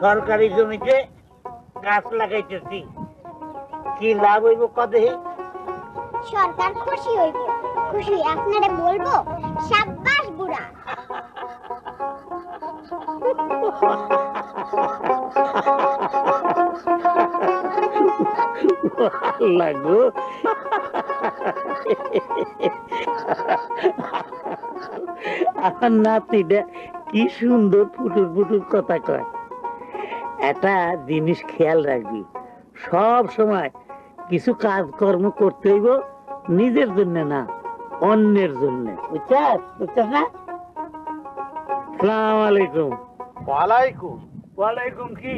সরকারি জমিতে গাছ লাগাইতেছি, কি লাভ হইব কদে? সরকার খুশি হইব, খুশি আপনারে বলবো সাব্বাস বুড়া। লাগো আমার নাতিটা কি সুন্দর ফুটুর ফুটুর কথা কয়। একটা জিনিস খেয়াল রাখবি, সব সময় কিছু কাজকর্ম করতে হইব নিজের জন্য না, অন্যের জন্য। বুঝছাস বুঝছাস না? আসসালামু আলাইকুম। ওয়ালাইকুম। ওয়ালাইকুম কি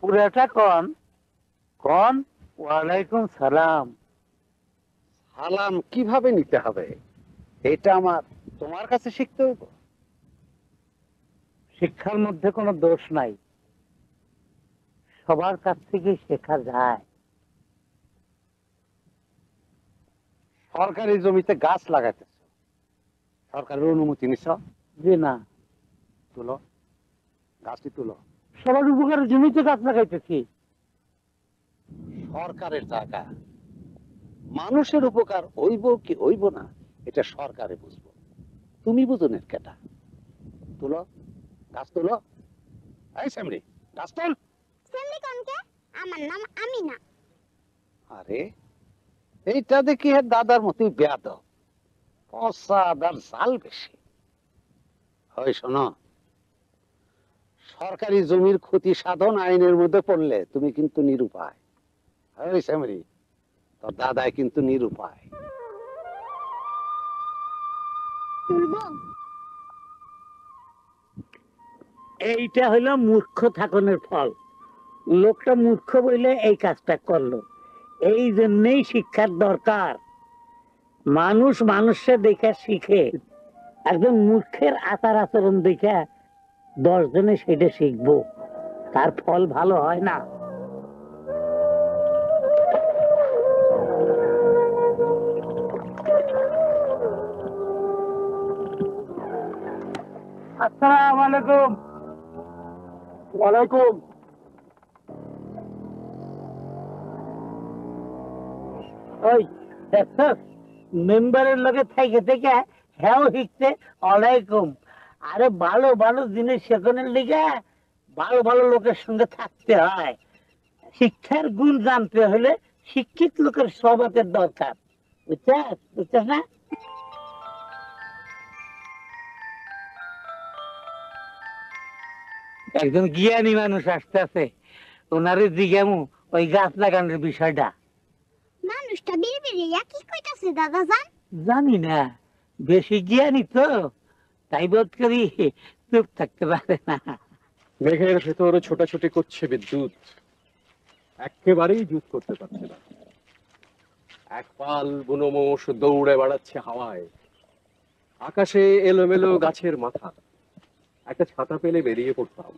পুরাটা কন কন? ওয়ালাইকুম সালাম। সালাম কিভাবে নিতে হবে এটা আমার তোমার কাছে শিখতে হবে। শিক্ষার মধ্যে কোনো দোষ নাই, সবার কাছ থেকে শেখা যায়। সরকারি জমিতে গাছ লাগাইতেছ, সরকারের অনুমতি নিছ? যে না, তুলো, গাছটি তুলো। সবার উপকারের জমিতে গাছ লাগাইতেছি। সরকারের জায়গা, মানুষের উপকার হইব কি হইব না এটা সরকারে বুঝবো, তুমি বুঝুনের কেটা। তুলো, গাছ তুলো। এই সামরি, গাছ তুল। সেমনি কোনকে? আমার নাম আমিনা। আরে এইটা দেখি এর দাদার মতোই বেয়াদব, পসাদার জাল বেশি। হয় শোনো, সরকারি জমির ক্ষতি সাধন আইনের মধ্যে পড়লে তুমি কিন্তু নিরুপায়। হয় সামরি, তোর দাদাই কিন্তু নিরুপায়। তুলবো? এইটা হইলো মূর্খ থাকনের ফল। লোকটা মূর্খ বইলে এই কাজটা করলো। এই জন্যই শিক্ষার দরকার। মানুষ মানুষের দেখে শিখে, একজন মূর্খের আচার আচরণ দেখে 10 জনে সেটা শিখবো, তার ফল ভালো হয় না। আসসালামু আলাইকুম। ওয়ালাইকুম। ওই দেখছস, মেম্বারের লগে থেকে থেকে হ্যাঁ শিখছে ওয়ালাইকুম। আরে ভালো ভালো জিনিস শেখানোর লিগে ভালো ভালো লোকের সঙ্গে থাকতে হয়। শিক্ষার গুণ জানতে হলে শিক্ষিত লোকের স্বভাবের দরকার। বুঝছস বুঝছস না? একজন জ্ঞানী মানুষ আসতেছে, ওনারে জিজ্ঞামু ওই গাছ লাগানোর বিষয়টা। মানুষটা বিড়বিড়িয়া কি কইতাছে দাদা জান? জানি না, বেশি জ্ঞানী তো, তাই বোধ করি চুপ থাকতে পারে না। মেঘের ভেতর ছোটাছুটি করছে বিদ্যুৎ, একেবারেই জুত করতে পারছে না। এক পাল বুনো মোষ দৌড়ে বেড়াচ্ছে হাওয়ায়, আকাশে এলোমেলো গাছের মাথা। একটা ছাতা পেলে বেরিয়ে পড়তাম।